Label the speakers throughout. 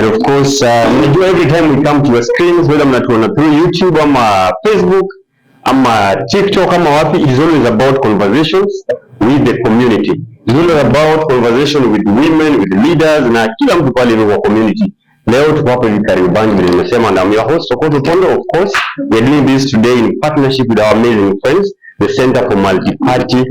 Speaker 1: And of course, every time we come to your screens, whether mnatuona through YouTube ama Facebook ama TikTok ama wapi, it is always about conversations with the community. It is always about conversation with women, with leaders na kila mtu pale kwa community. Leo tuko hapa hivi Kariobangi, vile nimesema, na I'm your host Sokoto Pondo. Of course, we are doing this today in partnership with our amazing friends, the Center for Multi-Party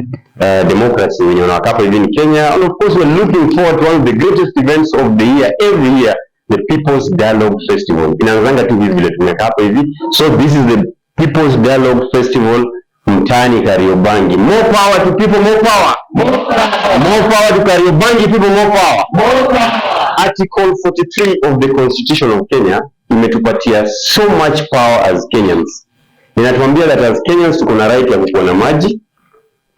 Speaker 1: Democracy wenye wanakaa hapa hivi in Kenya. And of course, we are looking forward to one of the greatest events of the year, every year, the People's Dialogue Festival. Inaanzanga tu hivi vile tumekaa hapa hivi. So this is the People's Dialogue Festival Mtaani Kariobangi. More power to people, more power. More power to Kariobangi people, more power. Article 43 of the Constitution of Kenya imetupatia so much power as Kenyans. Inatuambia that as Kenyans tuko na right ya kukuwa na maji.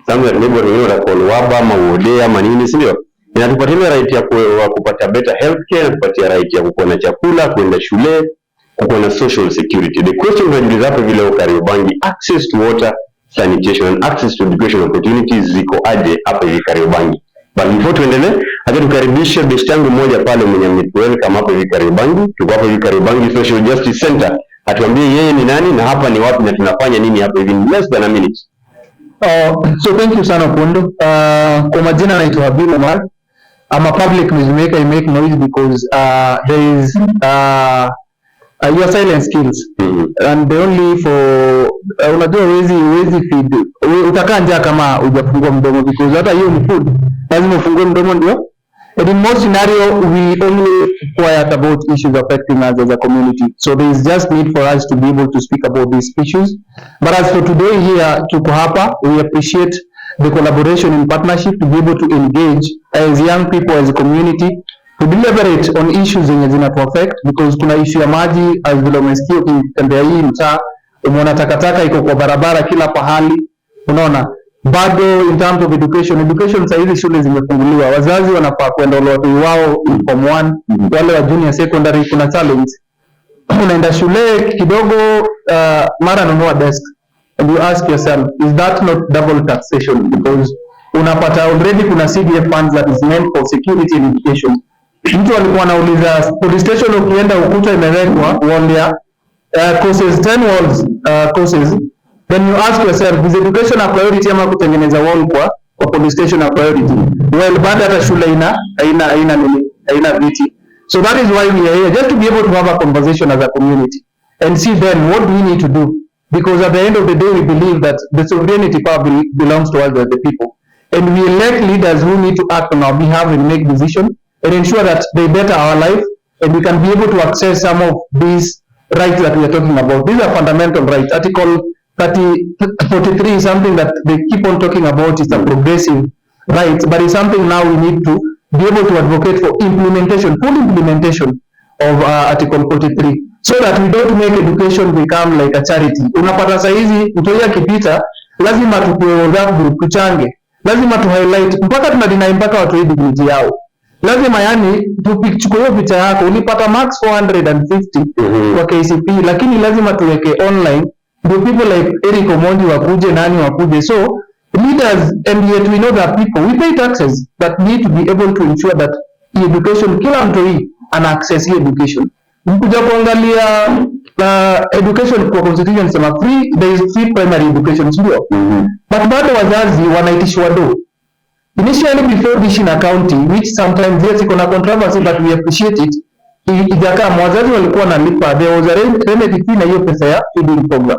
Speaker 1: Somewhere maybe wengine watakuwa waba ama uodea ama nini, si ndio? Inatupatia right ya kupata better healthcare, inatupatia right ya kukuwa na chakula, kwenda shule, kukuwa na social security. The question is hapa vile Kariobangi, access to water, sanitation and access to education opportunities ziko aje hapa hivi Kariobangi. But before tuendelee, acha tukaribishe besti yangu mmoja pale mwenye welcome hapa hivi Kariobangi. Tuko hapa hivi Kariobangi Social Justice Center. Atuambie yeye ni nani na hapa ni wapi na tunafanya nini hapa hivi in less than a minute.
Speaker 2: So thank you sana Pondo. Kwa majina naitwa Habib Omar. I'm a public news maker. I make noise because there is your silent skills. And the only for unajua wezi feed. Utakaa njaa kama hujafungua mdomo, because hata hiyo ni food. Lazima ufungue mdomo ndio. And in most scenario we only quiet about issues affecting us as a community. So there is just need for us to be able to speak about these issues. But as for today here tuko hapa, we appreciate the collaboration and partnership to be able to engage as young people, as a community, to deliberate on issues zenye zinatu affect, because kuna issue ya maji, as vile umesikia ukitembea hii mtaa, umeona takataka iko kwa barabara kila pahali, unaona. Bado in terms of education sasa hizi shule zimefunguliwa, wazazi wanafaa kwenda watoto wao form 1, wale wa junior secondary kuna challenge. Unaenda shule kidogo, mara nunua desk, and you ask yourself, is that not double taxation? Because unapata already kuna CDF funds that is meant for security and education. Mtu alikuwa anauliza police station, ukienda ukuta imewekwa wall ya courses 10 walls courses. Then you ask yourself, is education a priority ama kutengeneza wall kwa police station a priority? Well, baada hata shule haina viti. So that is why we are here, just to be able to have a conversation as a community and see then what do we need to do, because at the end of the day we believe that the sovereignty power belongs to us as the people, and we elect leaders who need to act on our behalf and make decisions and ensure that they better our life, and we can be able to access some of these rights that we are talking about. These are fundamental rights. Article 43 is something that they keep on talking about. It's a progressive right, but it's something now we need to be able to advocate for implementation, full implementation of Article 43, so that we don't make education become like a charity. Unapata saizi mtoto akipita lazima tukue WhatsApp group tuchange, lazima tu highlight mpaka tunadeny mpaka watu hii dignity yao. Lazima yani tuchukue hiyo picha yako ulipata max 450 kwa KCP, lakini lazima tuweke online the people like Eric Omondi wakuje, nani wakuje. So leaders, and yet we know that people, we pay taxes, that need to be able to ensure that education, kila mtu hii ana access hii education. Mkuja kuangalia education kwa constitution sema free, there is free primary education, sio? But bado wazazi wanaitishwa do. Initially before this in a county, which sometimes yes iko na controversy, but we appreciate it. Ijakaa wazazi walikuwa wanalipa, there was a remedy fee na hiyo pesa ya feeding program.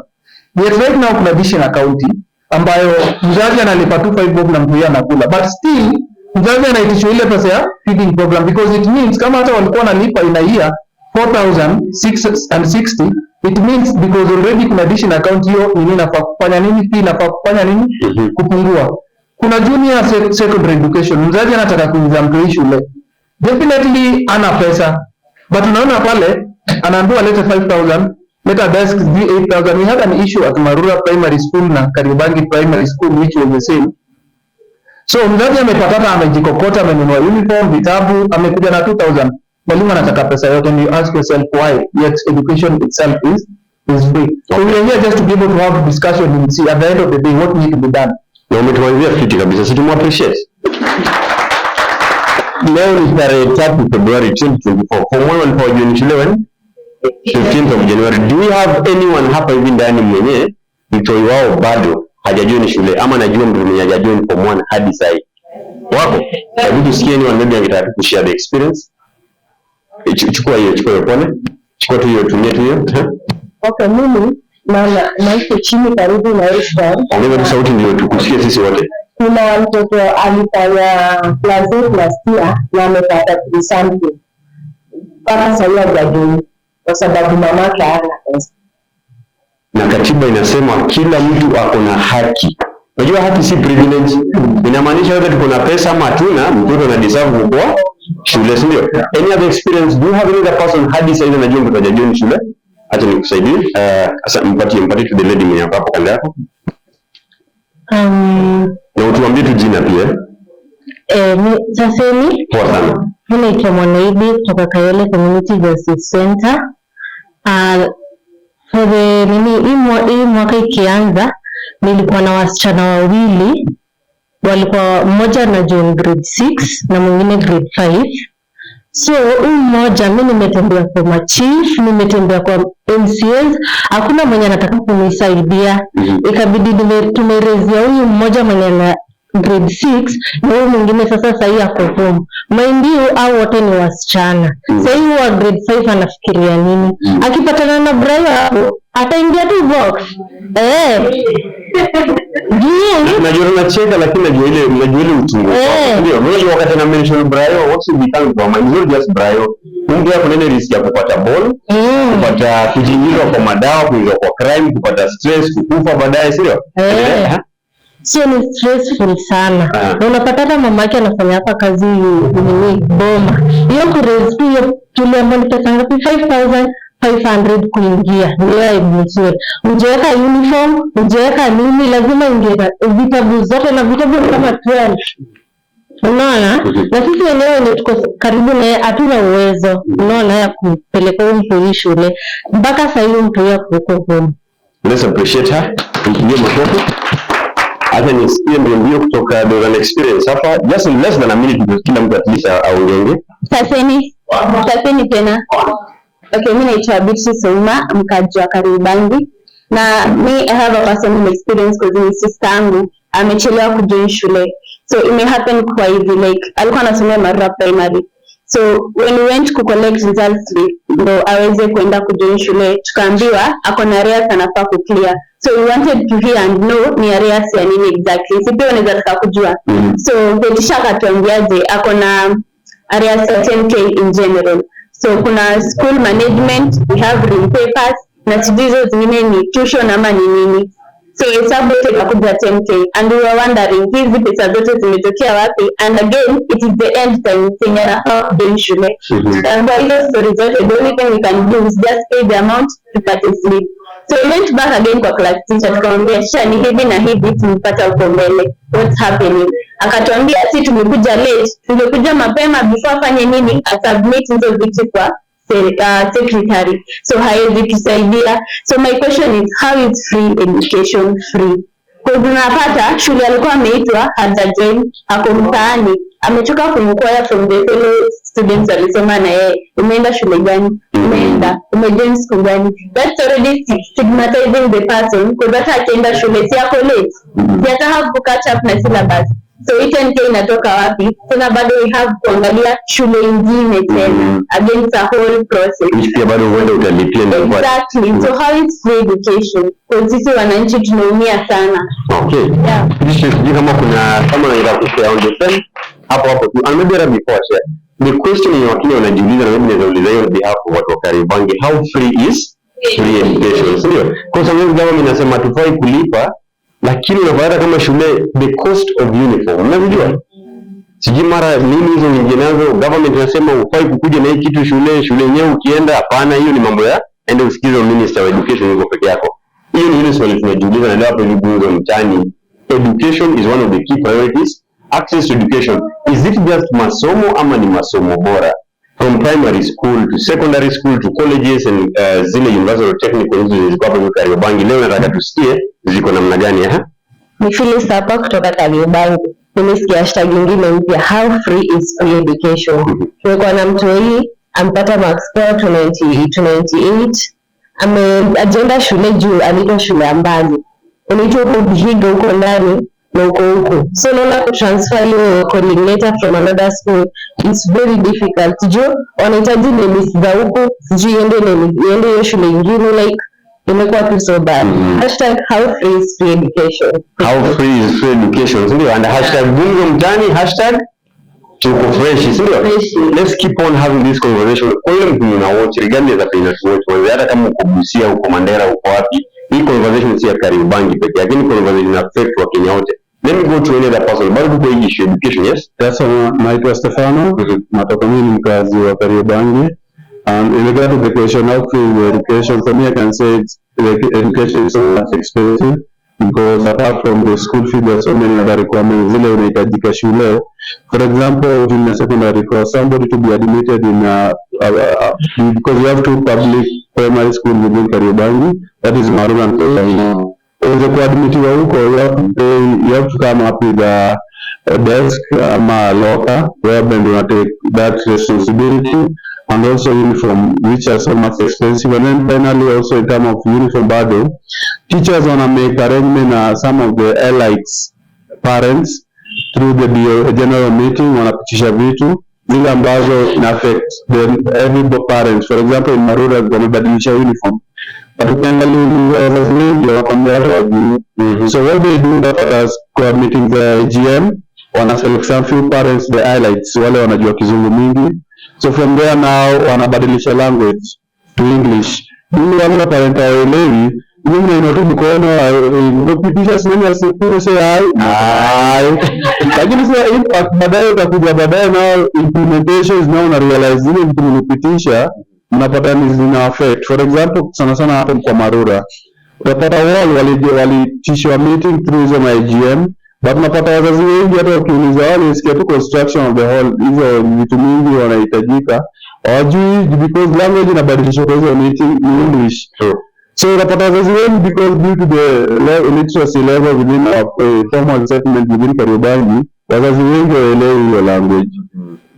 Speaker 2: Yet right now kuna dish na county ambayo mzazi analipa 25 bob na mtu anakula, but still mzazi anaitishwa ile pesa ya feeding program, because it means kama hata walikuwa wanalipa in a year 4,660, it means because already kuna dish na county hiyo nini nafaa kufanya nini, fee nafaa kufanya nini, kupungua. Kuna junior secondary education, mzazi anataka kuingiza mtu shule, definitely ana pesa, but unaona pale anaambiwa alete 5,000, leta desk 8,000. We had an issue at Marura Primary School na Kariobangi Primary School which was the same. So mzazi amepatata, amejikokota, amenunua uniform, vitabu, amekuja na 2,000. Mwalimu anataka pesa yote, and you ask yourself why, yet education itself is free. So we are here just to be able to have discussion and see at the end of the day what needs to be done.
Speaker 1: Na umetuanzia fiti kabisa, si tumu appreciate. leo ni tarehe 3 February 2024. Form 1 walikuwa join shule when 15th of January. Do we have anyone hapa hivi ndani mwenye mtoi wao bado hajajoin shule ama najua mtu mwenye hajajoin form 1 hadi sasa? Wapo? Hebu tusikie anyone maybe angetaka kushare the experience. Chukua hiyo pone. Chukua tu hiyo, tumia tu hiyo.
Speaker 3: Okay, mimi naishi chini karibu na restaurant.
Speaker 1: Ongeza sauti ndio tukusikie sisi wote.
Speaker 3: Kuna mtoto alifanya class year na amepata something. Mpaka sasa hajajoin kwa sababu mamake hana pesa.
Speaker 1: Na katiba inasema kila mtu ako na haki. Unajua haki si privilege. Inamaanisha whether tuko na pesa ama hatuna, mtoto ana deserve kuwa shule, si ndio? Any other experience? Do you have any other person hadi sasa anajua mtoto hajajoin shule? Acha nikusaidie. Sasa mpatie to the lady mwenye hapo kando yako. Na utuambie tu jina pia.
Speaker 3: Sasa mimi
Speaker 1: poa sana.
Speaker 3: Mimi naitwa Mwanaidi kutoka Kayole Community Justice Center. Hii mwaka ikianza nilikuwa na wasichana wawili, walikuwa mmoja na join grade 6 na mwingine grade 5. So mmoja mimi nimetembea kwa machief, nimetembea kwa MCS, hakuna mwenye anataka kunisaidia. Ikabidi tumerezia huyu mmoja mwenye na grade 6 na huyu mwingine sasa hii ako home. Mind you au wote ni wasichana. Sasa hii wa grade 5 anafikiria nini? Akipatana na Brian hapo ataingia tu box.
Speaker 1: Najua unacheka lakini najua ile utungu. Ndio, unajua wakati na mention Brian, what's it become from? It's not just Brian. Mungu yako nene risk ya kupata ball, kupata kujiingiza kwa madawa, kuingia kwa crime, kupata stress, kukufa baadaye, sio?
Speaker 3: Sio, ni stressful sana. Na unapata hata mama yake anafanya hapa kazi ni boma. Hiyo kurezi tu hiyo tuliambiwa ni pesa ngapi? 5,500 kuingia. Ndio ibuswe. Ujeweka uniform, ujeweka nini, lazima ingia vitabu zote na vitabu kama 12. Unaona? Na sisi wenyewe ni tuko karibu na hatuna uwezo. Unaona ya kupeleka huyu mtu shule. Mpaka sasa hiyo mtu yako huko home.
Speaker 1: Let's appreciate her. Tumpige makofi. Hata nisikie mbio kutoka an experience hapa just in less than a minute ndio kila mtu at least aongee.
Speaker 3: Sasa ni tena. Okay, mimi naitwa Beatrice Souma, mkaji wa Kariobangi. Na I have a personal experience because my sister yangu amechelewa kujoin shule. So it may happen kwa hivi like alikuwa anasomea Mara Primary. So when we went to collect results ndo aweze kwenda kujoin shule, tukaambiwa ako na areas anafaa kuclear. So we wanted to hear and know ni areas ya nini exactly. Si pia unaweza taka kujua. So Fetisha akatuambiaje ako na areas ya 10K in general. So kuna school management, we have room papers, na hizo zingine ni tuition ama ni nini. So hesabu ikakuja 10K and we were wondering hizi pesa zote zimetokea wapi, and again it is the end time Kenya na how shule. And by the story zote the only thing we can do is just pay the amount to participate. So we went back again kwa class teacher tukamwambia sha ni hivi na hivi tumepata huko mbele, what's happening. Akatuambia si tumekuja late, tungekuja mapema before afanye nini, submit hizo vitu kwa secretary. So haiwezi kusaidia. So my question is how is free education free? Kwa tunapata shule alikuwa ameitwa hajajoin, ako mtaani, amechoka kumkwaya from the fellow students alisoma na yeye. Umeenda shule gani? Umejoin school gani? That's already stigmatizing the person because hata akienda shule si ako late. Si hata have to catch up na syllabus. So 10K inatoka wapi? Tena bado we have kuangalia shule ingine tena against a whole process.
Speaker 1: Pia bado uende utalipia ndio.
Speaker 3: Exactly. So how is free education? Kwa sisi wananchi tunaumia sana.
Speaker 1: Okay. Yeah. Sisi kama kama unaweza kushare on the same hapo tu. And maybe before share. The question ni wakini wanajiuliza na mimi naweza uliza hiyo on behalf of watu wa Kariobangi. How free is free education? Sio? Kwa sababu government inasema tufai kulipa, lakini unapata kama shule the cost of uniform. Unajua? Siji mara nini hizo nyingine nazo government inasema ufai kukuja na hii kitu shule yenyewe ukienda hapana, hiyo ni mambo ya ende usikize minister wa education yuko peke yako. Hiyo ni ile swali tunajiuliza na hapo ni Gumzo Mtaani. Education is one of the key priorities. Access to education, is it just masomo ama ni masomo bora? From primary school to secondary school to colleges and zile university or technical institutions ziko hapo Kariobangi. Leo nataka tusikie ziko namna gani
Speaker 3: Ni Phyllis hapa kutoka Kariobangi. nimesikia hashtag nyingine mpya, how free is free education. Tumekuwa na mtoi ampata marks poa 298, ameajenda shule juu alitoa shule ya mbali, unaitwa kuhiga huko ndani na huko. So naona kutransfer hiyo coordinator from another school is very difficult. Juu wanahitaji limits za huko, sijui iende hiyo shule ingine, like imekuwa tu so bad. Hashtag how free is free education.
Speaker 1: How free is free education, sindio? And hashtag Gumzo Mtaani, hashtag tuko fresh, sindio? Let's keep on having this conversation. Kwa ile mtu mna watch, regardless ya pina tu watch, hata kama uko Busia, uko Mandera, uko wapi, hii conversation si ya Kariobangi pekee, lakini conversation affect wa Kenya wote. Let me go to any other person. Bado tuko hii issue education, yes?
Speaker 4: Yes, naitwa Stefano. Natoka mimi mkazi wa Kariobangi. In regard to the question how free is education, for me I can say education is so much expensive because apart from the school fee there are so many other requirements zile unahitajika shule. For example, in a secondary, for somebody to be admitted in because you have two public primary schools within Kariobangi, that is Marura and Kariobangi. As a kuadmitiwa huko, you have to come up with a desk, a locker, whereby you take that responsibility, and also uniform, which are so much expensive. And then finally, also in terms of uniform burden, teachers wanna make arrangement, some of the elites parents through the general meeting wanapitisha vitu zile ambazo in affect every parents. For example, in Marura wamebadilisha uniform, but ukiangalia so what they do is coordinating the GM, wana select some few parents, the highlights, wale wanajua kizungu mingi. So from there now wanabadilisha language to English. Mimi wale parent hawaelewi, mimi natoka mkono kupitisha sinema asipure say hi. Lakini sasa impact baadaye utakuja baadaye now implementations now na realize zile vitu mlipitisha mnapata ni zina affect. For example, sana sana hapo kwa Marura utapata wale walitishwa meeting through hizo IGM, but unapata wazazi wengi hata ukiuliza wale isikia tu construction of the hall, hizo vitu mingi wanahitajika hawajui because language inabadilishwa kwa hizo meeting in English. So unapata wazazi wengi because due to the literacy level within formal settlement within Kariobangi, wazazi wengi waelewi hiyo language.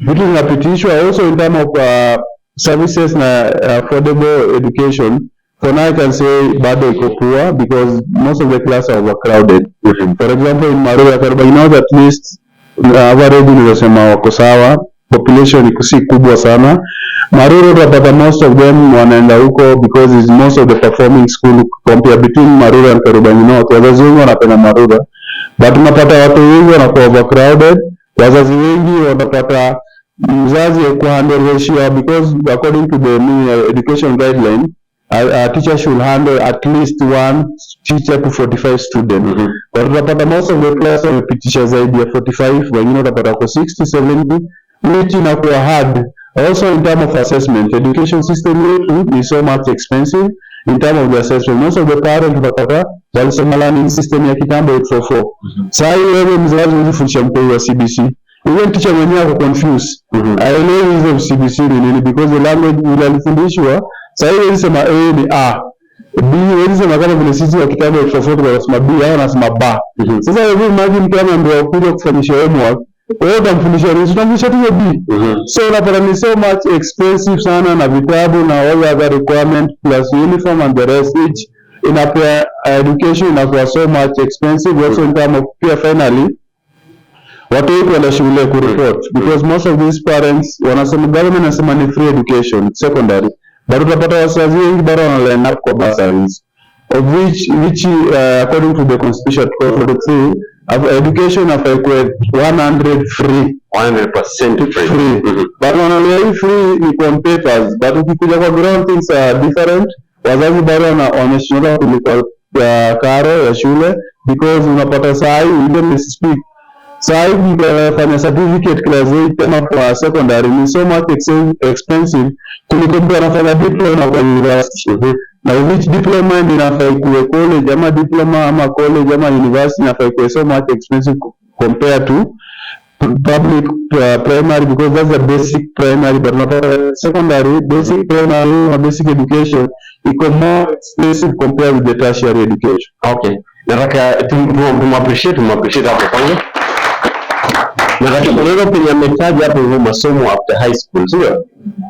Speaker 4: Vitu vinapitishwa also in terms of services na affordable education. For now I can say bado iko poor because most of the classes are overcrowded. For example, in Marura Kariobangi now at least average nimesema wako sawa, population iko si kubwa sana. Marura utapata most of them wanaenda huko because is most of the performing school compare between Marura and Kariobangi North. Wazazi wengi wanapenda Marura, but unapata watu wengi wanakuwa overcrowded. Wazazi wengi wanapata mzazi kwa handle ratio because according to the education guideline, a teacher should handle at least one teacher to 45 students. But utapata most of the class wamepitisha zaidi ya 45, wengine utapata kwa 60, 70, which inakuwa hard. Also in terms of assessment, education system yetu is so much expensive in terms of the assessment. Most of the parents utapata walisema learning system ya kitambo 844. Sasa wewe mzazi unafundisha mtoto wa CBC, even teacher mwenyewe ako confused. Haelewi hizo CBC ni nini because the language ile alifundishwa. Sasa hiyo sema A ni A, B wewe sema kama vile sisi wa kitambo 844 tunasema B au nasema ba. Sasa wewe imagine kama ndio kuja kufanyisha homework, wewe unamfundisha nini? Unamfundisha tu B. So unapata ni so much expensive sana na vitabu na all other requirement plus uniform and the rest, which in education inakuwa so much expensive. Also in terms of pia finally watu wetu wana shule ku report because most of these parents wanasema government anasema ni free education secondary, but utapata wazazi wengi bado wana line up kwa bursaries, of which according to the constitution article 43 education after 100 free,
Speaker 1: 100% free.
Speaker 4: But wanalea free ni on papers, but ukikuja kwa ground things are different. Wazazi bado wameshindwa kulipa karo ya shule because unapata saa hii even speak saa hii ukifanya certificate class 8 kama kwa secondary ni so much expensive kuliko mtu anafanya diploma kwa university. Na which diploma inafaa kuwe college ama diploma ama college ama university inafaa kuwe so much expensive compared to public primary because that's the basic primary, but not secondary. Basic primary or basic education iko more expensive compared with the tertiary education.
Speaker 1: Okay, nataka appreciate hapo kwanza. Na katika leo penye ametaja hapo hivyo masomo after high school, sio?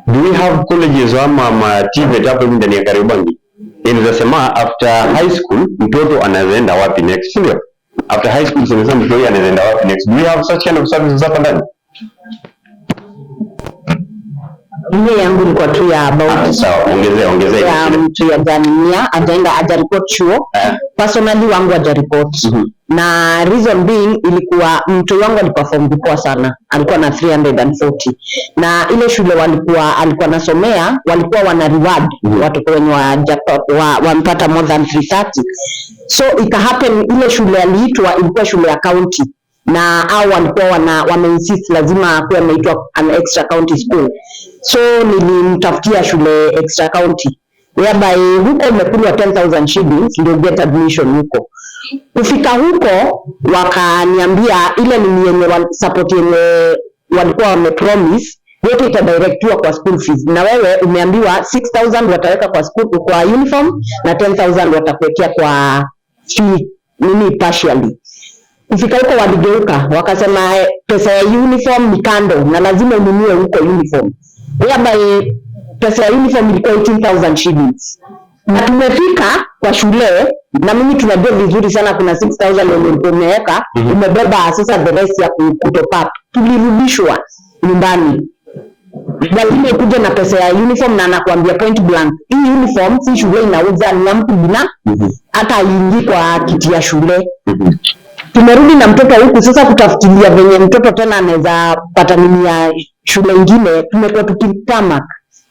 Speaker 1: Do we have colleges ama TVET hapo hivi ndani ya Kariobangi? Inasema after high school mtoto anaenda wapi next, sio? After high school sasa mtoto anaenda wapi next? Do we have such kind of services hapa ndani?
Speaker 5: Ile yangu ilikuwa tu ya about
Speaker 1: sawa, ongezea
Speaker 5: ya mtu ya Jamia aja report chuo. Personally wangu aja report. Na reason being ilikuwa mtu wangu aliperform vibaya sana. Alikuwa na 340. Na ile shule alikuwa nasomea walikuwa wana reward watoto wenye wampata more than 330. So ika happen ile shule aliitwa ilikuwa shule ya county. Na au walikuwa wameinsist lazima kuwe ameitwa an extra county school. So nilimtafutia shule extra county whereby huko umekulwa 10,000 shillings ndio get admission huko. Kufika huko wakaniambia ile ni yenye support yenye walikuwa wamepromise yote itadirectiwa kwa school fees, na wewe umeambiwa 6,000 wataweka kwa school kwa uniform na 10,000 watakuwekea kwa fee partially. Kufika huko waligeuka wakasema pesa ya uniform ni kando na lazima ununue huko uniform. Whereby pesa ya uniform ilikuwa 18,000 shillings. Na tumefika kwa shule na mimi tunajua vizuri sana kuna 6,000 umeweka, umebeba sasa the rest ya kutop up. Tulirudishwa nyumbani. Lazima kuja na pesa ya uniform na anakuambia point blank, hii uniform si shule inauza, ni mtu bina hata aingi kwa kiti ya shule. Tumerudi na mtoto huku sasa kutafutilia venye mtoto tena anaweza pata nini ya shule nyingine. Tumekuwa tukitamak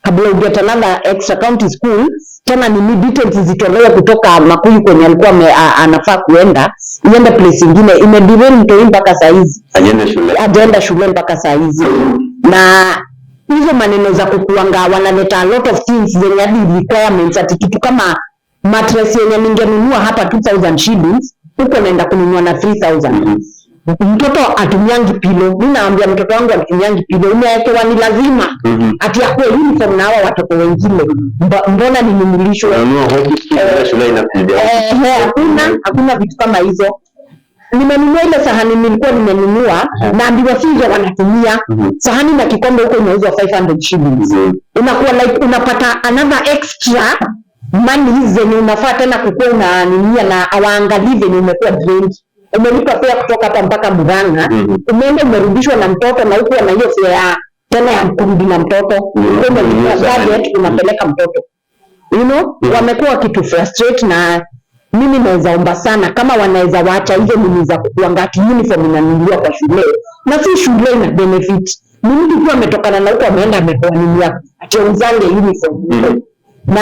Speaker 5: kabla ugeta another extra county school tena ni details zitolewe kutoka Makuyu kwenye alikuwa anafaa kuenda iende place nyingine. Imediveni mtoi mpaka saa hizi agenda shule mpaka saa hizi. Na hizo maneno za kukuanga wanaleta a lot of things zenye hadi requirements ati kitu kama mattress yenye ningenunua hapa 2,000 shillings huko naenda kununua na 3,000. Mtoto atumiangi pilo. Mimi naambia mtoto wangu atumiangi pilo. Umewekewa ni lazima. Ati akue uniform na hawa watoto wengine. Mbona ninunulishwe?
Speaker 1: Shule inapidia.
Speaker 5: Hakuna vitu kama hizo. Nimenunua ile sahani nilikuwa nimenunua na ambiwa fizo wanatumia. Sahani na kikombe huko inauzwa 500 shillings. Unakuwa like unapata another extra money zenye unafaa tena kukua unanimia na awaangalie venye umekuwa drained. Umelipa fare kutoka hapa mpaka Murang'a, umeenda umerudishwa na mtoto na huko na hiyo fare tena ya kurudi na mtoto. Umelipa budget unapeleka mtoto. You know, wamekuwa kitu frustrate na mimi naweza omba sana kama wanaweza waacha hizo nini za kuangati uniform inanunuliwa kwa shule. Na si shule ina benefit. Mimi tu ametokana na huko ameenda amepewa nini ya acheuzange uniform. Na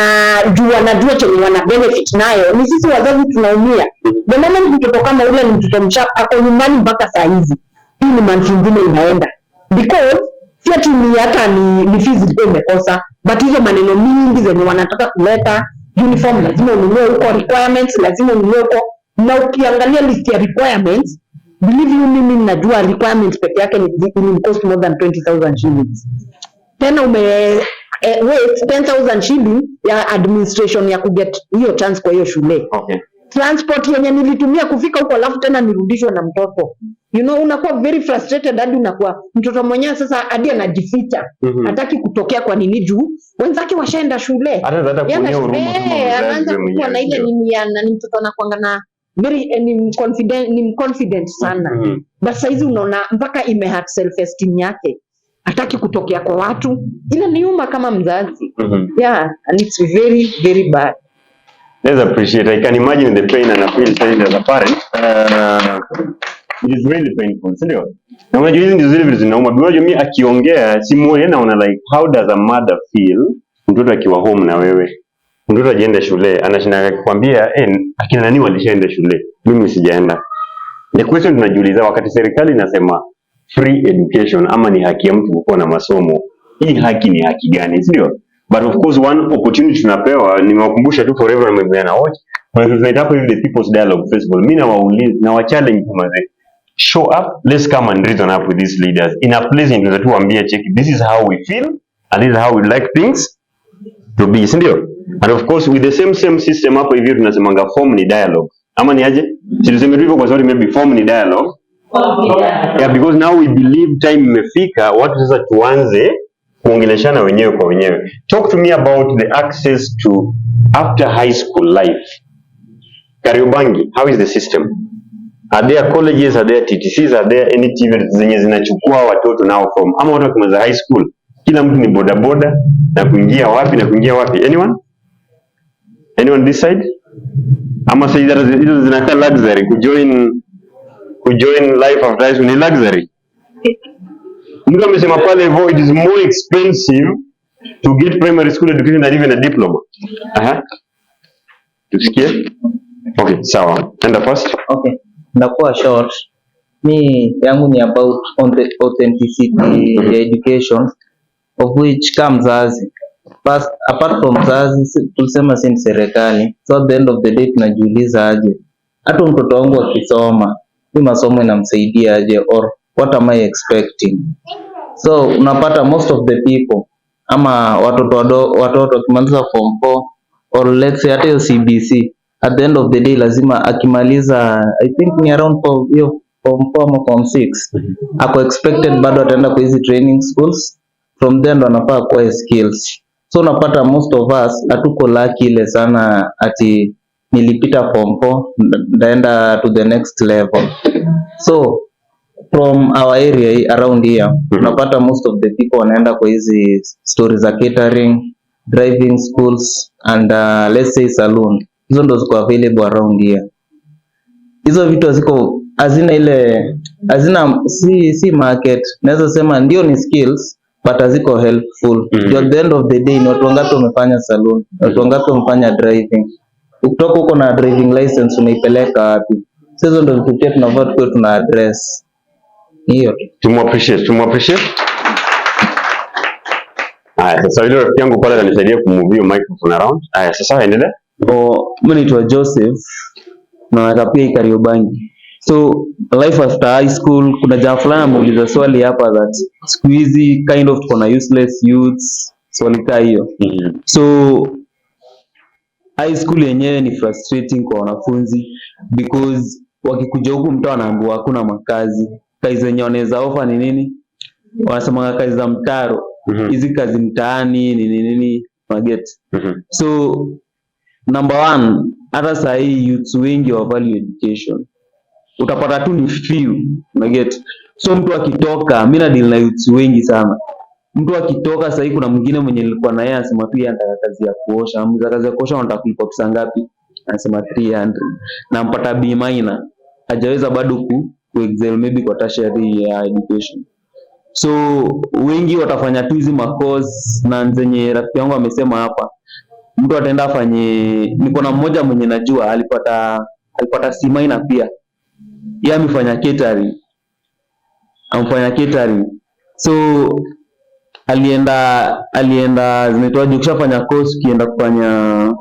Speaker 5: juu wanajua chenye wana benefit nayo ni sisi wazazi tunaumia. The moment mtoto kama ule ni mtoto mchapa ako nyumbani mpaka saa hizi, hii ni month nyingine inaenda because si ati ni hata ni fees ilikuwa imekosa, but hizo maneno mingi zenye wanataka kuleta uniform lazima ununue huko, requirements lazima ununue huko. Na ukiangalia list ya requirements, believe you mimi ninajua requirements peke yake ni cost more than 20,000 shillings. Tena wait 10,000 shillings ya administration ya kuget hiyo chance kwa hiyo shule.
Speaker 1: Okay.
Speaker 5: Transport yenye nilitumia kufika huko alafu tena nirudishwe na mtoto. You know, unakuwa very frustrated hadi unakuwa mtoto mwenyewe sasa hadi anajificha. Hataki kutokea kwa nini juu wenzake washaenda shule.
Speaker 1: Hata kunia huruma kama
Speaker 5: anaanza kuwa na ile ni mtoto anakuanga na very ni confident sana. But saizi unaona mpaka imehurt self esteem yake. Hataki kutokea kwa watu. Ile niuma kama mzazi. Yeah, and it's very very bad.
Speaker 1: Let's appreciate. I can imagine the pain and feel saying as a parent. It is really painful, sio? Na unajua hizi ndizo zile vitu zinauma. Unajua mimi akiongea simuone naona like how does a mother feel mtoto akiwa home na wewe. Mtoto ajienda shule, anashinda akikwambia akina nani walishaenda shule. Mimi sijaenda. The question tunajiuliza wakati serikali inasema free education ama ni haki ya mtu kuwa na masomo. Hii haki ni haki gani, sio? But of course one opportunity tunapewa, nimewakumbusha tu forever mmeana watch. When we meet up with the People's Dialogue Festival, mimi na wa challenge kama show up, let's come and reason up with these leaders in a place in that tuambie check this is how we feel and this is how we like things to be, sindio? And of course with the same system hapo hivi tunasemanga form ni dialogue. Ama ni aje? Situseme hivyo kwa sababu maybe form ni dialogue. Yeah, because now we believe time imefika, watu sasa tuanze kuongeleshana wenyewe kwa wenyewe. Talk to me about the access to after high school life. Kariobangi, how is the system? Are there colleges, are there TTCs, are there any TVETs zenye zinachukua watoto now from, ama watu wakimaliza high school, kila mtu ni bodaboda na kuingia wapi na kuingia wapi? Anyone? Anyone this side? Ama sasa hizo zinakaa luxury, kujoin life after high school ni luxury. Mtu amesema pale hivyo, it is more expensive to get primary school education than even a diploma. Tusikie? Okay, sawa. Enda first.
Speaker 6: Okay. Ndakuwa short. Mi yangu ni about on the authenticity ya education, of which kama mzazi. First, apart from mzazi, tulisema si serikali. So at the end of the day tunajiuliza aje, hata mtoto wangu akisoma, hii masomo inamsaidia aje, or what am I expecting? So unapata most of the people, ama watoto wakimaliza form 4 or let's say hata hiyo CBC, at the end of the day lazima akimaliza, I think ni around form 4 ama form 6, ako expected bado ataenda kwa hizi training schools, from then ndo anafaa kwa skills. So unapata most of us hatuko lucky ile sana ati nilipita form 4 ndaenda to the next level. So from our area around here, unapata most of the people wanaenda kwa hizi stories za catering, driving schools and let's say saloon. Hizo ndo ziko available around here. Hizo vitu hazina si market. Naweza sema ndio ni skills but haziko helpful. At the end of the day ni watu wangapi wamefanya saloon, watu wangapi wamefanya driving. Ukitoka huko na driving license unaipeleka wapi? Hizo ndo vitu pia tunavaa tukiwa tuna address. Hiyo
Speaker 1: Tumu-appreciate. Sasa ile rafiki yangu pale ananisaidia kumove microphone around. Sasa endelea.
Speaker 6: Mimi naitwa Joseph na nakaa Kariobangi. So life after high school, kuna jamaa fulani ameuliza swali hapa that siku hizi kind of kuna useless youths, swali kaa hiyo. So high school yenyewe ni frustrating kwa wanafunzi because wakikuja huku mtu anaambiwa hakuna makazi. Kazi zenye wanaweza offer ni nini? Wanasema kazi za mtaro. Hizi kazi mtaani nini get. So number 1, hata saa hii youths wengi wa value education. Utapata tu ni few, get. So mtu akitoka, mimi na deal na youths wengi sana. Mtu akitoka saa hii kuna mwingine mwenye nilikuwa na yeye anasema tu yeye anataka kazi ya kuosha. Kazi ya kuosha anataka kulipa pesa ngapi? Anasema 300. Na mpata B minor. Hajaweza bado ku excel maybe kwa tertiary education. So wengi watafanya tu hizi course na zenye rafiki yangu amesema hapa. Mtu ataenda afanye, niko na mmoja mwenye najua alipata C minor pia. Yeye amefanya catering. So alienda zinaitwaje, ukishafanya course kienda kufanya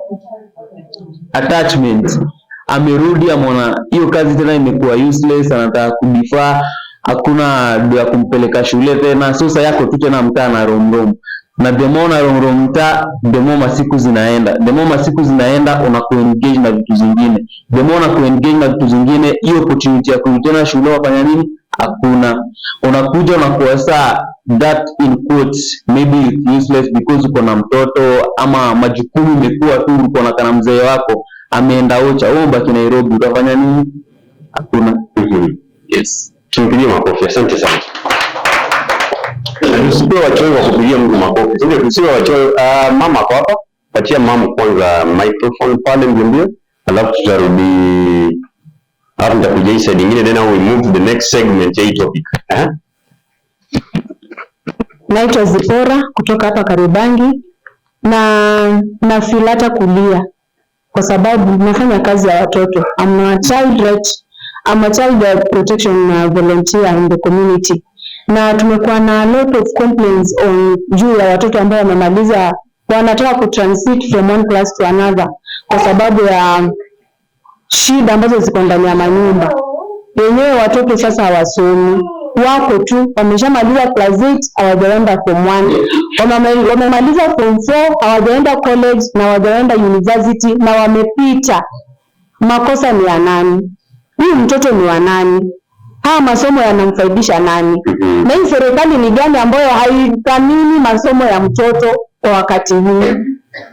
Speaker 6: attachment, amerudi ameona hiyo kazi tena imekuwa useless, anataka kudifa, hakuna ndio ya kumpeleka shule tena. So sasa yako tu tena mtaa na romrom, na demo na romrom mtaa, demo masiku zinaenda una kuengage na vitu zingine, demo na kuengage na vitu zingine, hiyo opportunity ya kurudi shule wafanya nini? Hakuna. Unakuja unakuwa saa that in quotes maybe useless because uko na mtoto ama majukumu imekuwa tu, uko na kana mzee wako ameenda Ocha, wewe baki Nairobi, utafanya nini? Hakuna.
Speaker 1: Yes. Tumpigie makofi. Asante sana. Tusiwe wachoyo wa kupigia Mungu makofi. Ndio tusiwe wachoyo. Mama kwa hapa. Patia mama kwanza microphone pale mbio. Alafu tutarudi hapo, nitakuja hii side nyingine, then we move to the next segment ya topic.
Speaker 3: Naitwa Zipora kutoka hapa Kariobangi na feel hata kulia kwa sababu nafanya kazi ya watoto. I'm a child protection volunteer in the community. Na tumekuwa na a lot of complaints on juu ya watoto ambao wamemaliza, wanataka kutransit from one class to another kwa sababu ya shida ambazo ziko ndani ya manyumba. Wenyewe watoto sasa hawasomi, wako tu wameshamaliza class 8 hawajaenda form 1, wamemaliza form 4 hawajaenda college na hawajaenda university na wamepita. Makosa ni ya nani? Huyu mtoto ni wa nani?
Speaker 5: haya masomo yanamfaidisha nani? Na hii serikali ni gani ambayo haithamini masomo ya mtoto kwa wakati huu?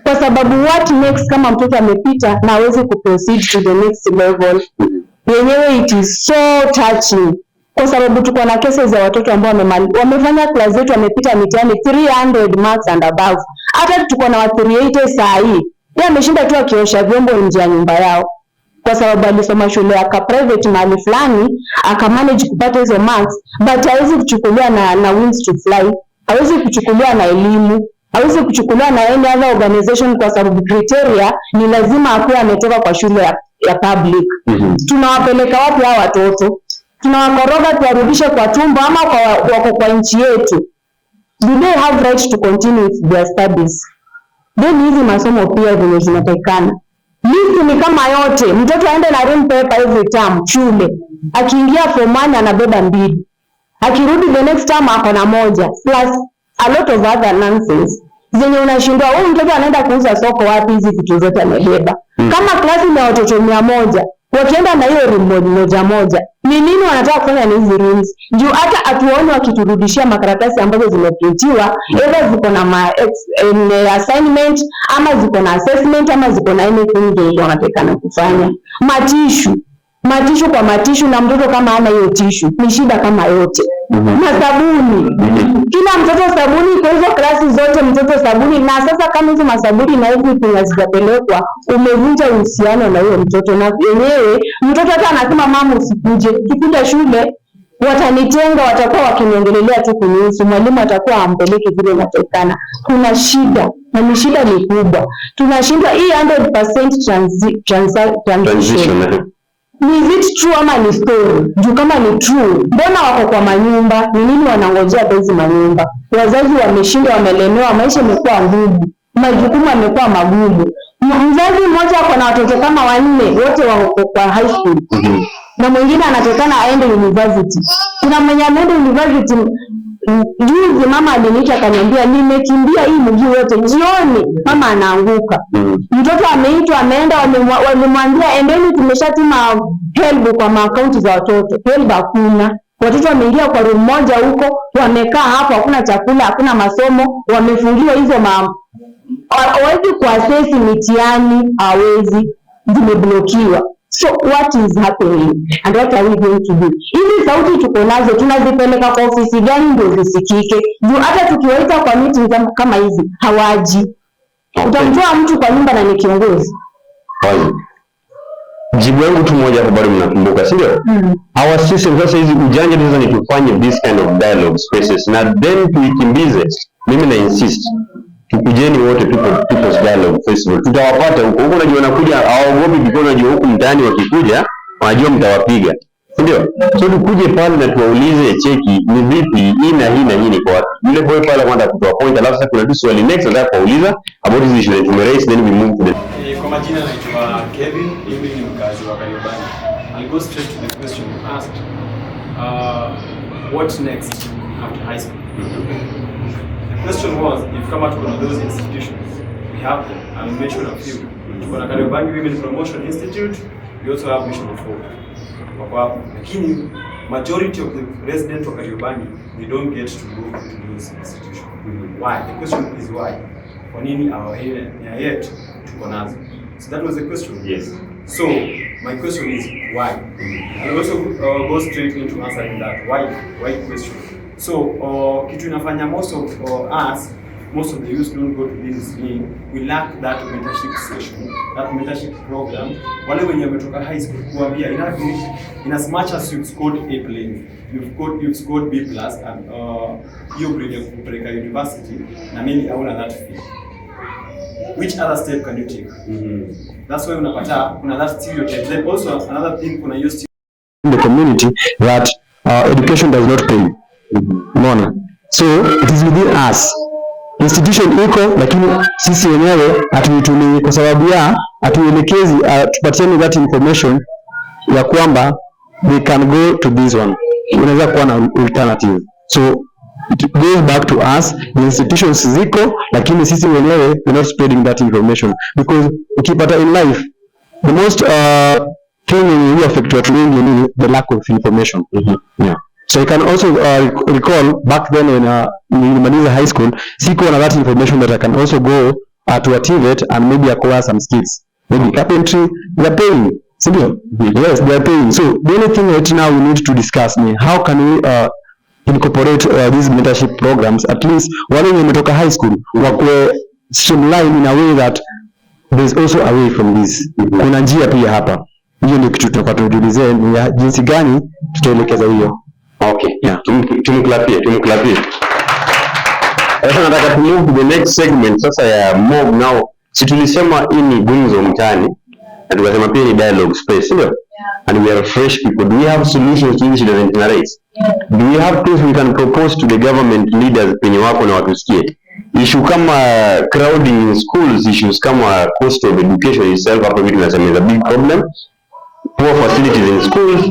Speaker 5: Kwa sababu what next kama mtoto amepita na hawezi kuproceed to the next level? Yenyewe it is so touching, kwa sababu tuko na cases za watoto ambao wamefanya class zetu, wamepita mitihani 300 marks and above. Hata tuko na wa 380 saa hii, yeye ameshinda tu akiosha vyombo nje ya nyumba yao, kwa sababu alisoma shule ya private mahali fulani, akamanage kupata hizo marks, but hawezi kuchukuliwa na wings to fly, hawezi kuchukuliwa na elimu, hawezi kuchukuliwa na any other organization, kwa sababu criteria ni lazima akuwe ametoka kwa shule ya public. Tunawapeleka wapi hao watoto? Tunawakoroga tuwarudishe kwa tumbo ama wako kwa nchi yetu? Do they have right to continue with their studies? Then hizi masomo pia vile zinatakikana. List ni kama yote, mtoto aende na ring paper every term shule. Akiingia form 1 anabeba 2. Akirudi the next term ako na 1 plus a lot of other nonsense. Zenye unashindwa huyu mtoto anaenda kuuza soko wapi hizi vitu zote amebeba? Kama klasi ni watoto 100, wakienda na hiyo room moja, ni nini wanataka kufanya na hizi rooms? Juu hata atuone wakiturudishia makaratasi ambazo zimeprintiwa, either ziko na assignment ama ziko na assessment ama ziko na anything ndio wanatakana kufanya. Matishu kwa matishu, na mtoto kama hana hiyo tishu ni shida kama yote. Na sabuni, kila mtoto sabuni, kwa hizo klasi zote mtoto sabuni. Na sasa kama hizo masabuni na everything hazijapelekwa, umevunja uhusiano na huyo mtoto. Na yenyewe mtoto hata anasema mama usikuje, ukikuja shule watanitenga, watakuwa wakiniongelelea tu kunihusu, mwalimu atakuwa ampeleke vile inatakikana. Kuna shida, na ni shida ni kubwa. Tunashindwa hii 100% transition. Is it true ama ni story? Juu kama ni true, mbona wako kwa manyumba? Ni nini wanangojea hizi manyumba? Wazazi wameshinda, wamelemewa, maisha yamekuwa ngumu, majukumu yamekuwa magumu. Mzazi mmoja ako na watoto kama 4, wote wako kwa high school. Na mwingine anatakana aende university. Kuna mwenye ameenda university juzi, mama aliniita akaniambia nimekimbia hii mji wote, jioni mama anaanguka. Mtoto ameitwa, ameenda, walimwambia endeni, tumeshatuma help kwa akaunti za watoto. Help hakuna. Watoto wameingia kwa room moja huko, wamekaa hapo, hakuna chakula, hakuna masomo, wamefungiwa hizo hawezi kuaccess mitihani, hawezi, zimeblokiwa. So what is happening and what are we going to do? Hizi sauti tuko nazo, tunazipeleka kwa ofisi gani ndio zisikike? Juu hata tukiwaita kwa meeting kama hizi hawaji. Utamtoa mtu kwa nyumba na ni kiongozi?
Speaker 1: Jibu yangu tu moja hapo, bado mnakumbuka, si ndio? Our system sasa, hizi ujanja sasa ni tufanye this kind of dialogue spaces, na then tuikimbize. Mimi na insist tukujeni wote, people's dialogue festival, tutawapata huko. Unajua wanakuja hawaogopi, because unajua huku mtaani wakikuja wanajua mtawapiga, si ndio? So tukuje pale na tuwaulize, cheki ni vipi hii na hii na hii ni kwa wapi. Yule boy pale anaanza kutoa point, alafu sasa kuna tu swali next nataka kuuliza about this issue that we raise, then we move to the
Speaker 7: kwa majina naitwa Kevin, mimi ni mkazi wa Kariobangi. I'll go straight to the question you asked. What next after high school? The question was, if come out of those institutions, we have them. I'll mention a few. Tuko na Kariobangi Women Promotion Institute, we also have Mission of Hope. Lakini majority of the residents of Kariobangi, they don't get to go to those institutions. Why? The question is why? Kwa nini yet tuko nazo? So that was the question. Yes. So my question is why? I'll also go straight into answering that why question. So kitu inafanya most of us, most of the youth don't go to this thing. We lack that mentorship session, that mentorship program. Wale wenye wametoka high school kuambia in as much as you've scored A plain, you've scored B plus, and you kupeleka university na mimi hauna that fee. Which other step can you take? That's why unapata kuna that stereotype. Then also another thing, kuna use
Speaker 2: in the community that education does not pay. Unaona? So it is within us. Institution iko, lakini sisi wenyewe hatuitumii kwa sababu ya hatuelekezi, tupatiane that information ya kwamba they can go to this one. Unaweza kuwa na alternative. So it goes back to us. The institutions ziko, lakini sisi wenyewe we're not spreading that information, because ukipata in life the most thing yenye affect watu wengi ni the lack of information. Yeah. So I can also recall back then when nilimaliza high school, sikuwa na that information that I can also go to a TVET and maybe acquire some skills. Maybe carpentry, they are paying. Yes, they are paying. So the only thing right now we need to discuss ni how can we incorporate these mentorship programs, at least wale wenye wametoka high school wakwe streamline in a way that there's also a way from this. Kuna njia pia hapa. Hiyo ndio kitu tutakuwa tunajiuliza ni jinsi gani tutaelekeza hiyo.
Speaker 1: Okay, yeah. Tumklapie. Sasa nataka to move to the next segment sasa ya mob now. Si tulisema hii ni Gumzo Mtaani na tukasema pia ni dialogue space, sio? And we are fresh people. Do we have solutions to this doesn't generate? Do we have things we can propose to the government leaders penye wako na watusikie? Issue kama crowding in schools, issues kama cost of education itself, hapo vitu nasema is a big problem. Poor facilities in schools,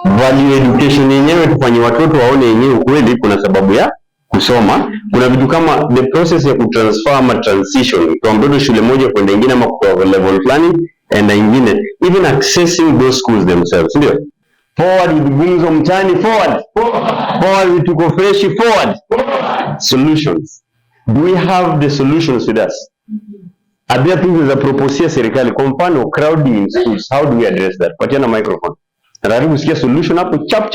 Speaker 1: value education yenyewe, tufanye watoto waone yenyewe kweli kuna sababu ya kusoma. Kuna vitu kama the process ya kutransfer ama transition kwa mtoto shule moja kwenda nyingine ama kwa level fulani and nyingine, even accessing those schools themselves, ndio? Forward with Gumzo Mtaani, forward with tuko fresh, forward. Solutions. Do we have the solutions with us? Are there things za proposia serikali? Kwa mfano crowding in schools, how do we address that? Patiana microphone. Nataka kusikia solution hapo chap.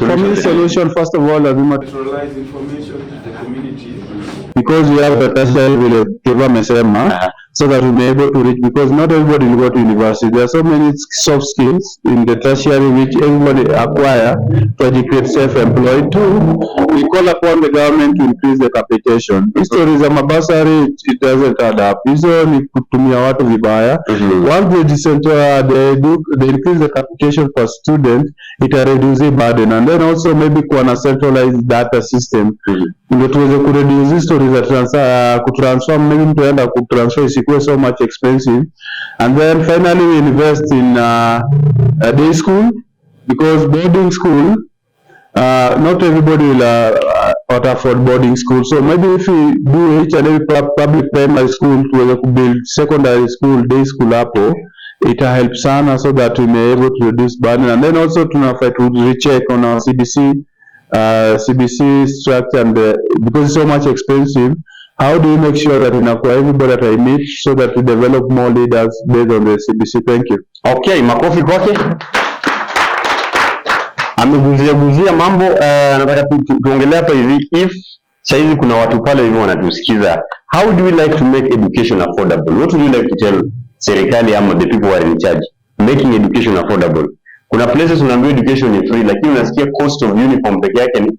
Speaker 4: For me, solution first of all lazima
Speaker 7: Centralize information to the community.
Speaker 4: Because we have the tertiary vile Kiva amesema, so that we be able to reach, because not everybody will go to university. There are so many soft skills in the tertiary which everybody acquire to educate self-employed too. We call upon the government to increase the capitation. History za mabasari, it doesn't add up. Hizo ni kutumia watu vibaya. Once they increase the capitation for students, it will reduce the burden, and then also maybe kuwa centralized data system. Ndio tuweze kureduce history za kutransform, maybe mtu aenda kutransfer isikuwe so much expensive, and then finally we invest in a day school, because boarding school not everybody will afford boarding school. So maybe if we do each and every public primary school tuweze kubuild secondary school, day school hapo, it help sana, so that we may able to reduce burden, and then also tunafaa to recheck on our CBC structure, and because it's so much expensive, how do we make sure that inakuwa everybody that I meet, so that we develop more leaders based on the CBC? Thank you.
Speaker 1: Okay, makofi kwake. Ameguzia mambo. Nataka tuongelea hapa hivi, if saizi kuna watu pale hivi wanatusikiza, how do we like to make education affordable? What would you like to tell serikali ama the people who are in charge making education affordable? Kuna places unaambiwa education ni free, lakini unasikia cost of uniform peke yake ni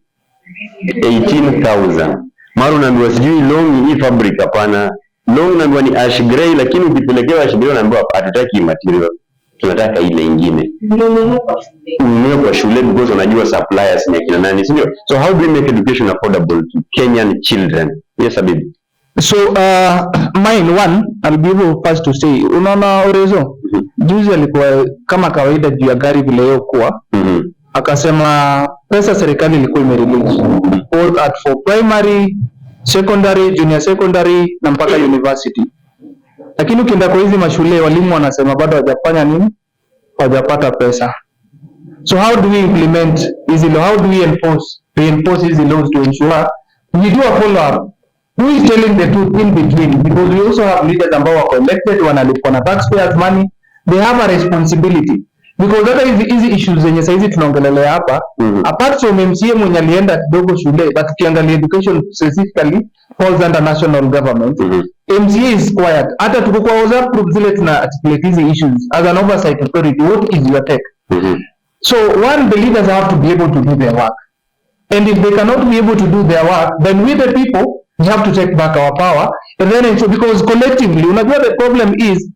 Speaker 1: 18,000. Mara unaambiwa sijui long hii fabric, hapana. Long unaambiwa ni ash gray, lakini ukipelekewa ash gray unaambiwa hatutaki material, tunataka ile nyingine. Ununue kwa shule because unajua suppliers ni kina nani, sio? So how do we make education affordable to Kenyan children? Yes, Abibi.
Speaker 2: So mine one, I'll be able first to say, unaona Orezo, juzi alikuwa kama kawaida juu ya gari vile yeye kuwa, akasema pesa serikali ilikuwa imerelease for primary, secondary, junior secondary na mpaka university. Lakini ukienda kwa hizi mashule walimu wanasema bado hawajafanya nini? Hawajapata pesa. So how do we implement hizi law? How do we reinforce hizi laws to ensure we do a follow up? Who is telling the truth in between? Because we also have leaders ambao wako elected, wanalipwa na taxpayers money. They have a responsibility. Because hata hizi issues zenye saizi tunaongelelea hapa, apart from MCA mwenye alienda kidogo shule, but ukiangalia education specifically falls under national government, MCA is quiet. Hata tuko kwa WhatsApp group zile tuna articulate hizi issues as an oversight authority. What is your take? So one, the leaders have to be able to do their work. And if they cannot be able to do their work, then we the people, we have to take back our power. And then so because collectively, unajua the problem is,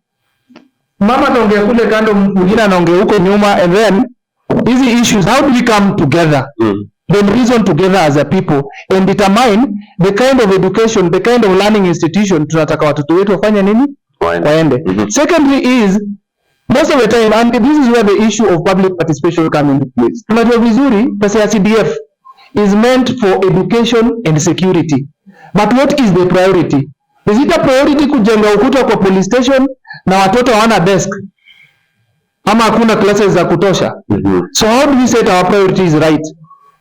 Speaker 2: mama anaongea kule kando, mwingine anaongea huko nyuma, and then hizi issues, how do we come together? Then reason together as a people and determine the kind of education, the kind of learning institution tunataka watoto wetu wafanye nini? Waende. Secondly is, most of the time, and this is where the issue of public participation come into place. Tunajua vizuri pesa ya CDF is meant for education and security. But what is the priority? Is it a priority kujenga ukuta kwa police station na watoto hawana desk? ama hakuna classes za kutosha. So how do we set our priorities right?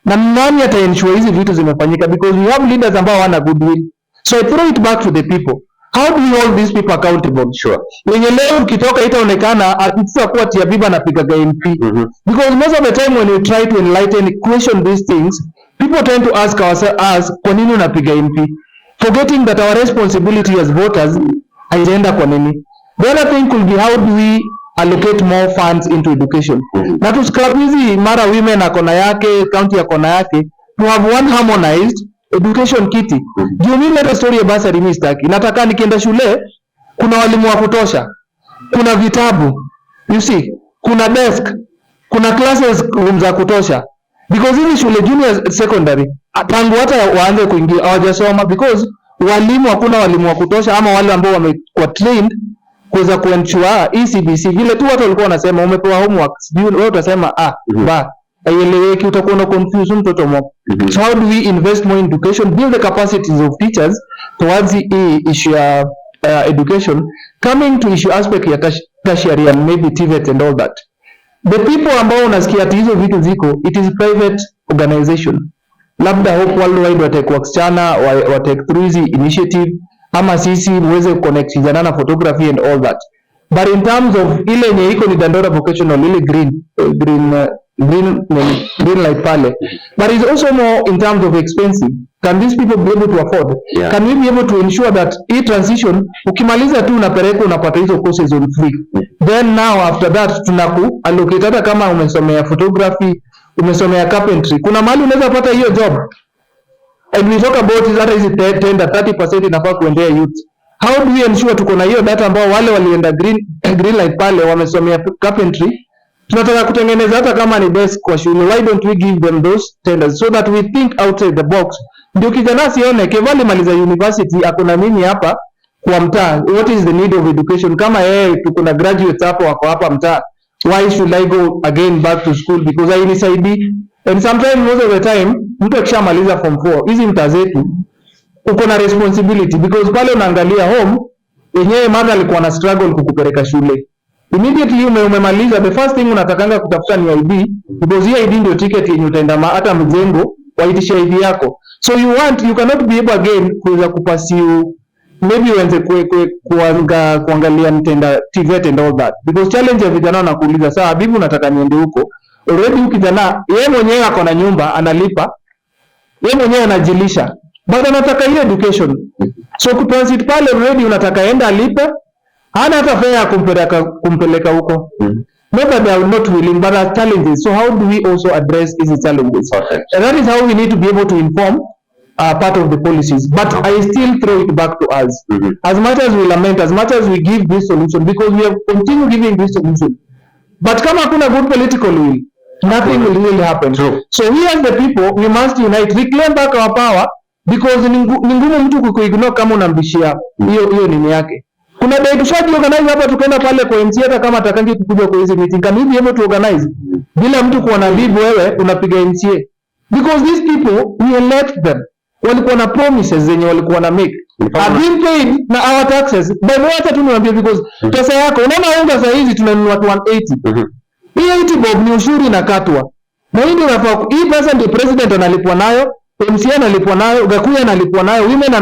Speaker 2: Na nani ata ensure hizi vitu zimefanyika, because we have leaders ambao wana goodwill. So I throw it back to the people. How do we hold these people accountable?
Speaker 1: Sure.
Speaker 2: Wenye leo ukitoka itaonekana akitaka kuwa tia biba na piga MP. Because most of the time when we try to enlighten, question these things, people tend to ask ourselves, kwa nini unapiga MP? Forgetting that our responsibility as voters haijaenda kwa nini. The other thing could be, how do we allocate more funds into education? Na to scrap hizi mara women akona yake, county akona yake, to have one harmonized education kiti. Juu mimi leta story ya basari mistaki. Nataka nikienda shule, kuna walimu wa kutosha, kuna vitabu, you see, kuna desk, kuna classes room za kutosha. Because hizi shule junior secondary, tangu hata waanze kuingia hawajasoma, because walimu hakuna walimu wa kutosha, ama wale ambao wamekuwa trained kuweza kuensure ECBC vile tu watu walikuwa wanasema umepewa homework, sijui wewe utasema ba haieleweki, utakuwa na confuse mtoto mmoja. So how do we invest more in education, build the capacities of teachers towards the issue education, coming to issue aspect ya tertiary and maybe TVET and all that. The people ambao unasikia ati hizo vitu ziko, it is private organization. Labda Hope Worldwide watake wasichana watake through hizi initiative, ama sisi muweze connect vijana na photography and all that. But in terms of ile yenye iko ni Dandora vocational, ile green light pale, but it's also more in terms of expensive. Can these people be able to afford?
Speaker 1: Yeah.
Speaker 2: Can we be able to ensure that hii transition ukimaliza tu unapeleka unapata hizo courses on free, then now after that tunaku allocate, hata kama umesomea photography, umesomea carpentry, kuna mahali unaweza pata hiyo job. And we talk about is hata hizi 30% inafaa kuendea youth. How do we ensure tuko na hiyo data ambao wale walienda green light pale wamesomea carpentry, tunataka kutengeneza hata kama ni desk kwa shule, why don't we give them those tenders so that we think outside the box? Ndio kijana sione kevali maliza university akuna mimi hapa kwa mtaa, what is the need of education? Kama yeye tuko na graduates hapo wako hapa mtaa, why should I go again back to school because I nisaidi? And sometimes most of the time mtu akishamaliza form 4 hizi mtaa zetu uko na responsibility, because pale unaangalia home yenyewe mother alikuwa na struggle kukupeleka shule. Immediately umemaliza, the first thing unatakanga kutafuta ni ID, because hii ID ndio ticket yenye utaenda hata mjengo waitisha ID yako. So you cannot be able again kuweza kupursue, maybe uanze kuangalia mtenda TVET and all that, because challenge ya vijana wanakuuliza sawa bibi unataka niende huko, already ukijana yeye mwenyewe ako na nyumba analipa, yeye mwenyewe anajilisha, but anataka hiyo education. So kutransit pale already unataka enda alipe, hana hata fare ya kumpeleka huko. Maybe they are not willing, but there are challenges. So how do we also address these challenges?
Speaker 1: Okay.
Speaker 2: And that is how we need to be able to inform part of the policies. But I still throw it back to us. As much as we lament, as much as we give this solution, because we have continued giving this solution, but kama hakuna good political will, nothing will really happen.
Speaker 1: True.
Speaker 2: So we as the people, we must unite, reclaim back our power, because ni ngumu mtu kuignore kama unambishia hiyo nini yake. Kuna day tushadi organize hapa, tukaenda pale kwa MC, hata kama atakangi kukuja kwa hizi meeting, can we be able to organize bila mtu kuona bibi wewe unapiga MCA? Because these people, we elect them, walikuwa na promises zenye walikuwa na make, have been paid na our taxes. By the way, hata tunawaambia because pesa yako unaona unga saa hizi tunanunua 180. Hii 80 bob ni ushuru inakatwa. Na hii ndio nafaa, hii pesa ndio president analipwa nayo, MCA analipwa nayo, Gakuya analipwa nayo, women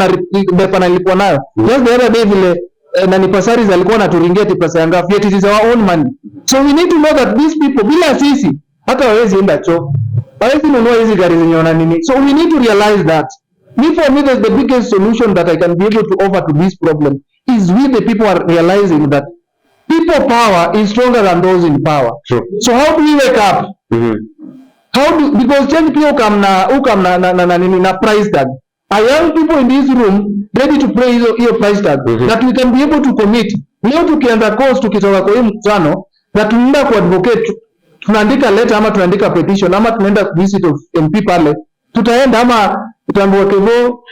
Speaker 2: analipwa nayo. Just the other day vile na ni pasaris alikuwa anaturingia pesa yangapi, yet it is our own money. So we need to know that these people, bila sisi hata hawezi enda choo, hawezi nunua hizi gari zenye wana nini. So we need to realize that for me the biggest solution that I can be able to offer to this problem is we the people are realizing that people power is stronger than those in power.
Speaker 1: Sure.
Speaker 2: So how do we wake up? Because change pia ukam na price tag. Are young people in this room ready to pay hiyo price tag that we can be able to commit? Leo tukianza course tukitoka kwa hii mkutano na tunaenda ku advocate, tunaandika letter ama tunaandika petition ama tunaenda visit of MP pale, tutaenda ama tutambua kevo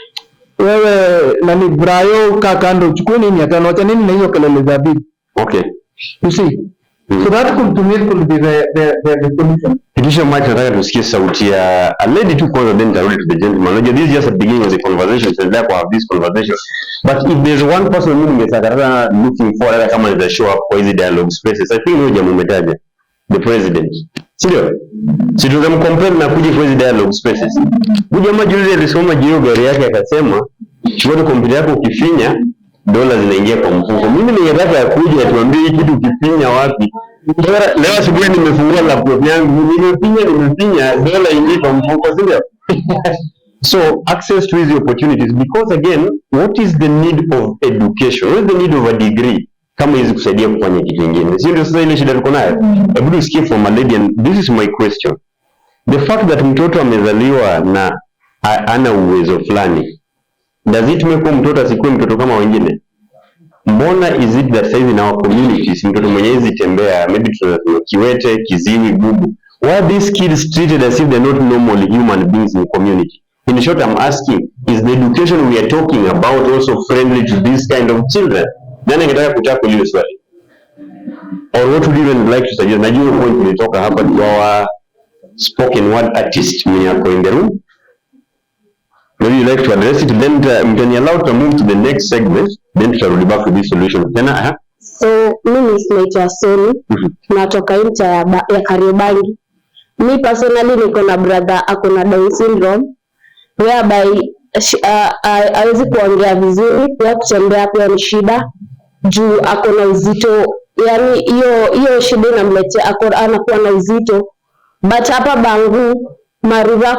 Speaker 2: wewe nani Brayo kakando chukue nini 500, acha nini na hiyo kelele za bibi.
Speaker 1: Okay.
Speaker 2: You see, So that could be the solution.
Speaker 1: Kitisha Mike, nataka tusikie sauti ya a lady tu kwanza, then tarudi to the gentleman. Unajua this is just the beginning of the conversation, so therefore have this conversation. But if there's one person mimi ningesakata looking for, hata kama nita show up kwa hizi dialogue spaces, I think huyo umetaja the president. Sio? Si tunamcompare na kuja kwa hizi dialogue spaces. Huyu jamaa juzi alisoma jio gari yake akasema, chukua kompyuta yako ukifinya dola zinaingia kwa mfuko. Mimi ningetaka kuja tuambie hii kitu ukifinya wapi. Leo asubuhi nimefungua laptop yangu, nimefinya dola ingia kwa mfuko, sio? So access to these opportunities, because again, what is the need of education? What is the need of a degree kama hizi kusaidia kufanya kitu kingine? Sio ndio sasa ile shida tuko nayo. Hebu tusikie from a lady, and this is my question. The fact that mtoto amezaliwa na ana uwezo fulani, does it make mtoto asikuwe mtoto kama wengine? Mbona is it that size in our communities mtoto mwenye hizi tembea, maybe tunasema kiwete, kiziwi, bubu, why are these kids treated as if they're not normal human beings in the community? In short, I'm asking, is the education we are talking about also friendly to this kind of children? Nani angetaka kutaka hiyo swali? Or what would you even like to suggest? Najua point tulitoka hapa to our spoken word artist mwenye ako in the room. Maybe you like to address it, then mtani allow to move to the next segment, then tutarudi back to this solution. Tena
Speaker 3: So mimi naitwa Soni, natoka nchi ya Kariobangi. Me personally niko na brother ako na Down syndrome, whereby hawezi kuongea vizuri, pia kutembea pia ni shida juu ako na uzito, yani hiyo shida inamletea anakuwa na uzito. But hapa Bangu Marura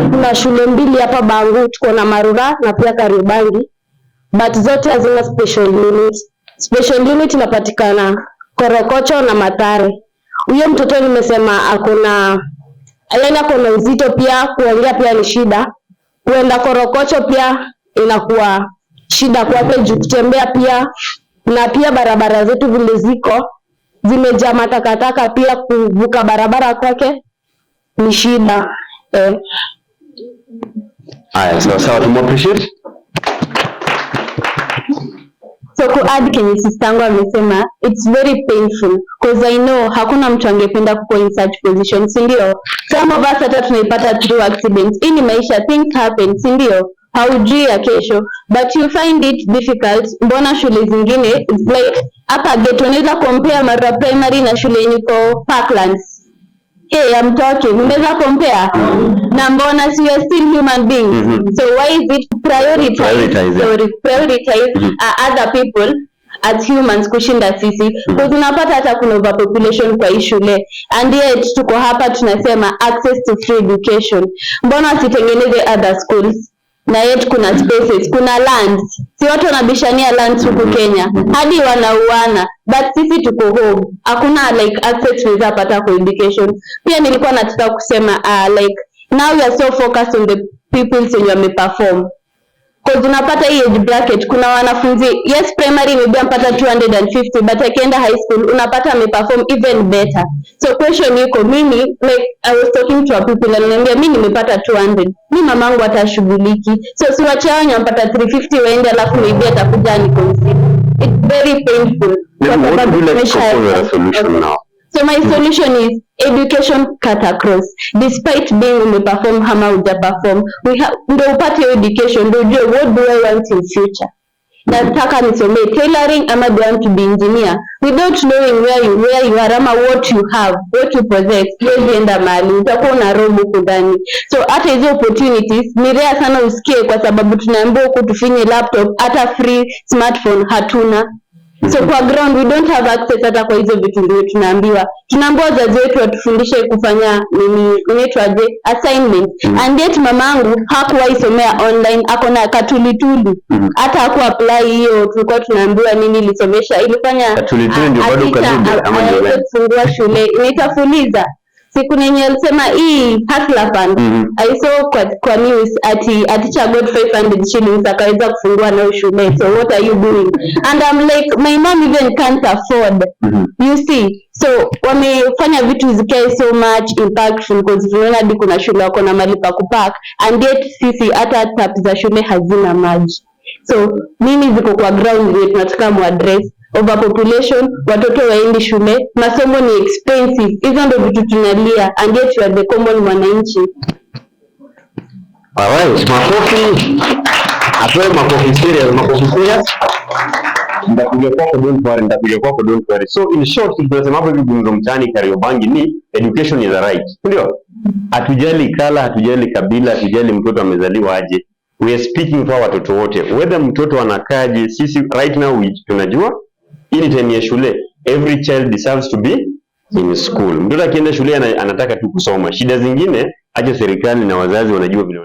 Speaker 3: kuna shule mbili hapa Bangu, tuko na Marura na pia Kariobangi, but zote hazina special unit. Special unit inapatikana Korokocho na Matare. Huyo mtoto nimesema ako na uzito, pia kuongea pia ni shida. Kuenda Korokocho pia inakuwa shida kwake juu kutembea pia, na pia barabara zetu vile ziko zimejaa matakataka, pia kuvuka barabara kwake ni shida.
Speaker 1: Aya, sawa, tumu appreciate.
Speaker 3: So kuadd kenye sistangu amesema, it's very painful because I know hakuna mtu angependa kuwa in such position, si ndio? Some of us hata tunaipata through accidents. Ini maisha, things happen, si ndio? Haujui ya kesho, but you find it difficult. Mbona shule zingine it's like hapa gate unaweza compare Marura Primary na shule niko Parklands. Hey, I'm talking. Unaweza compare? Na mbona we are still human beings. So why is it prioritize other people as humans kushinda sisi? Because unapata hata kuna overpopulation kwa hii shule, and yet tuko hapa tunasema access to free education. Mbona wasitengeneze other schools? Na yet kuna spaces, kuna lands. Si watu wanabishania lands huku Kenya, hadi wanauana, but sisi tuko home. Hakuna like access tunaweza pata kwa education. Pia nilikuwa nataka kusema like now we are so focused on the people who wameperform. Because unapata hii age bracket, kuna wanafunzi, yes primary maybe ampata 250, but akienda high school unapata ameperform even better. So question yuko mimi, like I was talking to a people and niambia mimi nimepata 200, mimi mamangu atashughuliki, so si wachao nyampata 350 waende alafu maybe atakuja ni consider. It's very painful.
Speaker 1: What would you like to propose a solution now?
Speaker 3: So my solution is education cut across. Despite being umeperform hama ujaperform, ndo upate education, ndo ujue what do I want in future. Nataka nisomee tailoring ama do I want to be engineer. Without knowing where you are ama what you have, what you possess, huwezi enda mahali, utakuwa una robo kudani. So hata hizo opportunities ni rare sana usikie, kwa sababu tunaambiwa huku tufinye laptop, hata free smartphone hatuna. So kwa ground we don't have access hata kwa hizo vitu ndio tunaambiwa. Tunaambiwa wazazi wetu watufundishe kufanya inaitwaje assignment. And yet mamangu hakuwahi somea online, ako na katulitulu. Hata haku apply hiyo tulikuwa tunaambiwa nini ilisomesha, ilifanya
Speaker 1: katulitulu ndio bado karibu ama ndio
Speaker 3: kufungua shule inaitafuliza. Siku nenye alisema hii hustler fund, I saw kwa news ati cha got 500 shillings akaweza kufungua nayo shule. So what are you doing? And I'm like, my mom even can't afford. You see, so wamefanya vitu zikae so much impactful, because tunaona hadi kuna shule wako na mali pa kupark, and yet sisi hata tap za shule hazina maji. So mimi ziko kwa ground rate, tunataka mu address. overpopulation, watoto waendi shule, masomo ni expensive. Hizo ndio vitu tunalia, and yet you are the common mwananchi.
Speaker 1: Alright, makofi. Atoe makofi serious. Ndakuja kwako, don't worry. So in short, tunasema hapo hivi Gumzo Mtaani Kariobangi ni education is a right. Ndio? Hatujali kala, hatujali kabila, hatujali mtoto amezaliwa aje. We are speaking for watoto wote. Whether mtoto anakaje, sisi right now tunajua hii ni time ya shule. Every child deserves to be in school. Mtoto akienda shule anataka tu kusoma. Shida zingine aje serikali na wazazi wanajua vile.